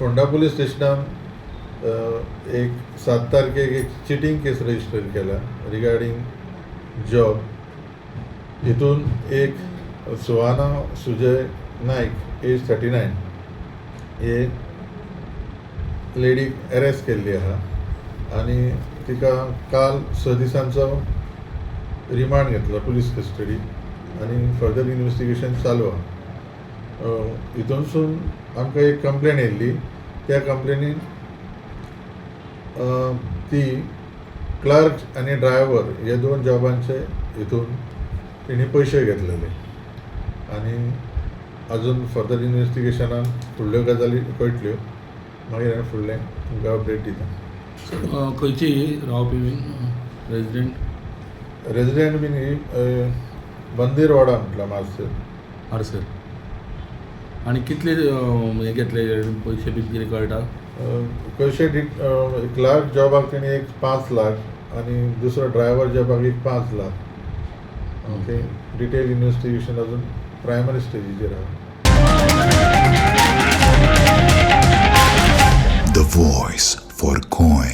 Phonda police स्टेशनान एक 7 तारखेक एक चिटींग केस रजिस्टर केला रिगार्डिंग जॉब. हितून एक सुहाना सुजय नायक एज 39 हे लेडीक अरेस्ट केल्ली आहा आनी तिका काल 6 दिसांचो रिमांड घेतला पुलीस कस्टडी आनी फर्दर इन्वेस्टिगेशन चालू आहा. हितूनसून आमकां एक कंप्लेन येयल्ली. त्या कंप्लेनीन ती क्लर्क आनी ड्रायव्हर हे 2 जॉबांचे हितून तेणी पयशे घेतलेले आनी अजून फर्दर इन्वेस्टिगेशनान फुडल्यो गजाली कळटल्यो. मागीर हांवें फुडलें तुमकां अपडेट दिता. खंयची रावपी बीन रेजिडेंट बीन ही बंदीर वाडा म्हटला मार्सेल. आनी कितले हे घेतले पयशे बी कितें कळटा? पयशे क्लर्क जॉबाक तेणी एक 5 लाख आनी दुसरो ड्रायव्हर जॉबाक एक 5 लाख. ओके, डिटेल इन्वेस्टिगेशन अजून प्रायमरी स्टेजीचेर आहा. The voice for Koi.